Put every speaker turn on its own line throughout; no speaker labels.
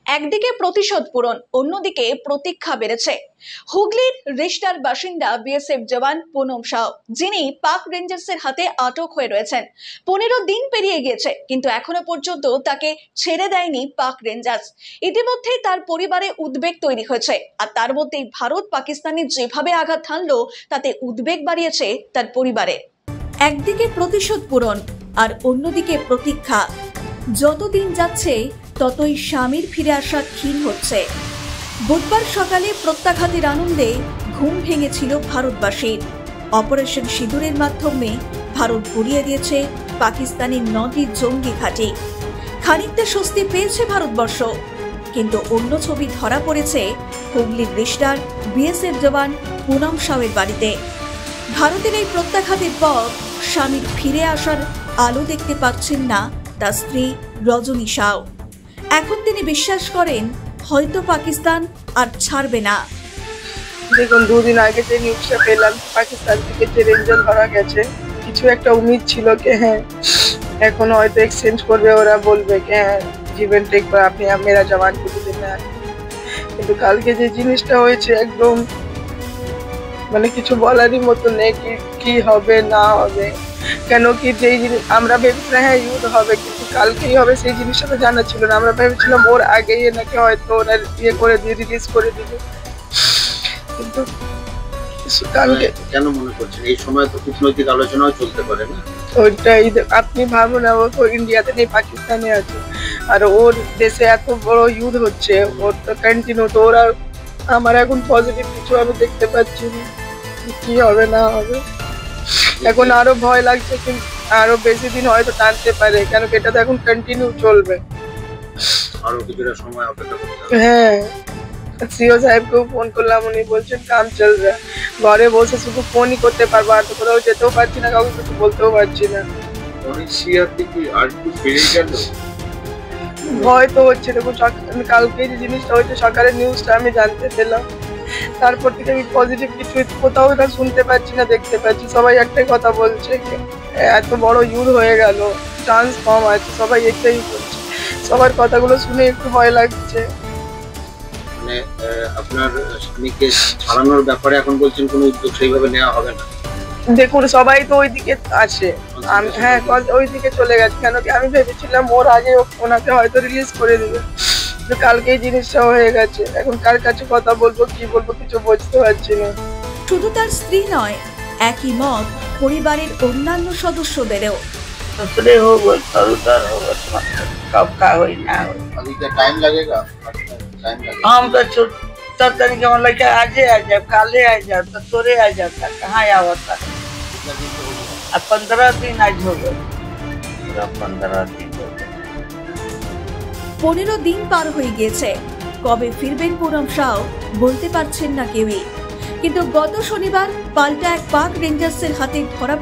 একদিকে প্রতিশোধ পূরণ, অন্যদিকে প্রতীক্ষা বেড়েছে। হুগলির রিষ্টার বাসিন্দা বিএসএফ জওয়ান পুনম সাউ, যিনি পাক রেঞ্জার্সের হাতে আটক হয়ে রয়েছেন। 15 দিন পেরিয়ে গিয়েছে, কিন্তু এখনো পর্যন্ত তাকে ছেড়ে দেয়নি পাক রেঞ্জার্স। ইতিমধ্যেই তার পরিবারে উদ্বেগ তৈরি হয়েছে, আর তার মধ্যেই ভারত পাকিস্তানে যেভাবে আঘাত হানলো তাতে উদ্বেগ বাড়িয়েছে তার পরিবারে। একদিকে প্রতিশোধ পূরণ আর অন্যদিকে প্রতীক্ষা। যতদিন যাচ্ছে ততই স্বামীর ফিরে আসা ক্ষীণ হচ্ছে। বুধবার সকালে প্রত্যাঘাতের আনন্দে ঘুম ভেঙেছিল ভারতবাসীর। অপারেশন সিঁদুরের মাধ্যমে ভারত গুড়িয়ে দিয়েছে পাকিস্তানের 9টি জঙ্গি ঘাঁটি। খানিকটা স্বস্তি পেয়েছে ভারতবর্ষ, কিন্তু অন্য ছবি ধরা পড়েছে হুগলির রিষ্টার বিএসএফ জওয়ান পুনম সাউয়ের বাড়িতে। ভারতের এই প্রত্যাঘাতের পর স্বামীর ফিরে আসার আলো দেখতে পাচ্ছেন না তার স্ত্রী রজনী সাউ। এখন তিনি বিশ্বাস করেন হয়তো পাকিস্তান আর ছাড়বে না।
দেখুন, 2 দিন আগে যে নিউজটা পেলাম পাকিস্তান থেকে যে রেঞ্জার ধরা গেছে, কিছু একটা উম্মিদ ছিল যে হ্যাঁ এখন হয়তো এক্সচেঞ্জ করবে, ওরা বলবে যে হ্যাঁ জীবন টেক করে আপনি মেরা জওয়ান को देना। কিন্তু কালকে যে জিনিসটা হয়েছে একদম মানে কিছু বলারই মতো নেই কি হবে না হবে। কেন কি যেই জিনিস আমরা ভেবেছিলাম হ্যাঁ ইউজ হবে, কিন্তু কালকেই হবে সেই জিনিসটা তো জানা ছিল না। আমরা ভেবেছিলাম ওর আগেই নাকি হয়তো ওরা ইয়ে করে দিয়ে রিলিজ করে দিবে, কিন্তু কালকে
কেন মনে করছেন এই সময় তো কূটনৈতিক আলোচনাও চলতে পারে না?
ওইটাই আপনি ভাবুন না, ও তো ইন্ডিয়াতে নেই পাকিস্তানে আছে, আর ওর দেশে এত বড় যুদ্ধ হচ্ছে, ওর তো কন্টিনিউ। তো ওরা আমার এখন পজিটিভ কিছু আমি দেখতে পাচ্ছি না, কি হবে না হবে। এখন আরো ভয় লাগছে, কিন্তু আরো বেশি দিন হয়তো টানতে পারে, কেন কি এটা তো এখন কন্টিনিউ চলবে।
আরো কিছুটা সময় অপেক্ষা করতে হবে।
হ্যাঁ, সিও সাহেবকেও ফোন করলাম, উনি বলছেন কাম চল রা, ঘরে বসে শুধু ফোনই করতে পারবো, আর তো কোথাও যেতেও পারছি না, কাউকে কিছু বলতেও পারছি না। ভয় তো হচ্ছে। দেখুন কালকে যে জিনিসটা হয়েছে সকালের নিউজটা আমি জানতে পেলাম, তারপর থেকে আমি পজিটিভ কিছু কোথাও এটা শুনতে পাচ্ছি না, দেখতে পাচ্ছি। সবাই একটাই কথা বলছে, এত বড় যুদ্ধ হয়ে গেল, চান্স কম আছে, সবাই এটাই বলছে। সবার কথাগুলো শুনে একটু ভয় লাগছে।
মানে আপনার স্বামীকে ছাড়ানোর ব্যাপারে এখন বলছেন কোনো উদ্যোগ সেইভাবে নেওয়া হবে না?
দেখুন সবাই তো ওইদিকে আছে, হ্যাঁ ওইদিকে চলে গেছে। কেন কি আমি ভেবেছিলাম ওর আগে ওনাকে হয়তো রিলিজ করে দিবে, কালকে এই জিনিসটা হয়ে গেছে। এখন কার কাছে কথা বলবো, কি বলবো কিছু বুঝতে পারছি না।
শুধু তার স্ত্রী নয়, একই মত পরিবারের অন্যান্য সদস্যদেরও।
कब का होई ना होई,
अभी क्या टाइम लगेगा? टाइम लगेगा।
हम तो 7 तारीख के मतलब कि आज आ जाए, काले आ जाए, तो तोरे आ जाता, कहाँ आवता।
कितना दिन तो हो गया?
अब 15 दिन आज हो गए, 15 दिन हो गए।
15 দিন পার হয়ে গিয়েছে। কবে ফিরবেন পুনম সাউ বলতে পারছেন না কেউই। কিন্তু গত শনিবার পাল্টা এক পাক রেঞ্জার্সের হাতে ধরা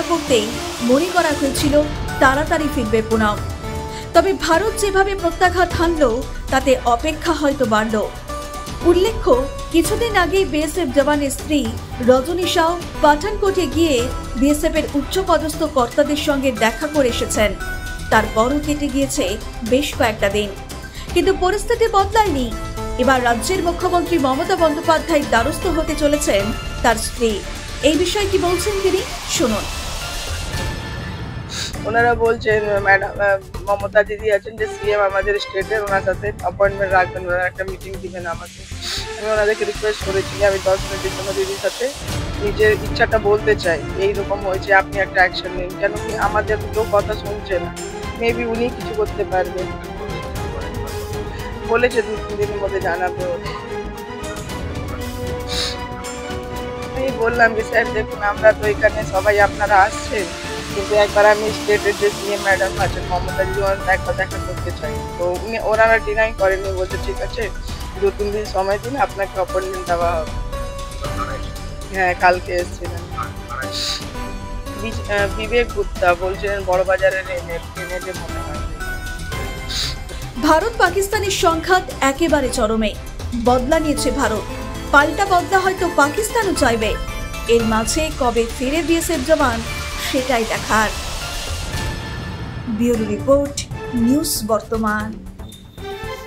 পড়তেই মনে করা হয়েছিল তাড়াতাড়ি ফিরবে পুনম। তবে ভারত যেভাবে প্রত্যাঘাত হানলো তাতে অপেক্ষা হয়তো বাড়ল। উল্লেখ্য, কিছুদিন আগেই বিএসএফ জওয়ানের স্ত্রী রজনী সাউ পাঠানকোটে গিয়ে বিএসএফ এর উচ্চপদস্থ কর্তাদের সঙ্গে দেখা করে এসেছেন। তারপরও কেটে গিয়েছে বেশ কয়েকটা দিন, কিন্তু পরিস্থিতি বদলায়নি। এবার রাজ্যের মুখ্যমন্ত্রী মমতা বন্দ্যোপাধ্যায়ের দ্বারস্থ হতে চলেছেন তার স্ত্রী। এই বিষয়ে কি বলছেন তিনি, শুনুন।
ওনারা বলছেন ম্যাডাম মমতা দিদি আছেন যে সিএম আমাদের স্টেটের, ওনার সাথে অ্যাপয়েন্টমেন্ট রাখবেন, ওনারা একটা মিটিং দিবেন আমাকে। আমি ওনাদেরকে রিকোয়েস্ট করেছি যে আমি 10 মিনিটের জন্য দিদির সাথে নিজের ইচ্ছাটা বলতে চাই, এইরকম হয়েছে, আপনি একটা অ্যাকশন নিন। কেন কি আমাদের কেউ কথা শুনছে না, মেবি উনি কিছু করতে পারবেন বলেছে, 2-3 দিনের মধ্যে জানাবে। আমি বললাম যে স্যার দেখুন আমরা তো এখানে সবাই আপনারা আসছেন, কিন্তু একবার আমি স্টেটের যে সিএম ম্যাডাম আছেন মমতা দিদি, একবার দেখা করতে চাই। তো উনি ওনারা ডিনাই করেনি, বলছে ঠিক আছে 2-3 দিন সময় দিন, আপনাকে অ্যাপয়েন্টমেন্ট দেওয়া হবে। হ্যাঁ কালকে এসেছিলেন বিবেক গুপ্তা, বলছিলেন বড়বাজারের এনে মনে হয়।
ভারত পাকিস্তানের সংঘাত একেবারে চরমে। বদলা নিয়েছে ভারত, পাল্টা বদলা হয়তো পাকিস্তানও চাইবে। এর মাঝে কবে ফিরে বিএসএফ জওয়ান সেটাই দেখার।
ব্যুরো রিপোর্ট, নিউজ বর্তমান।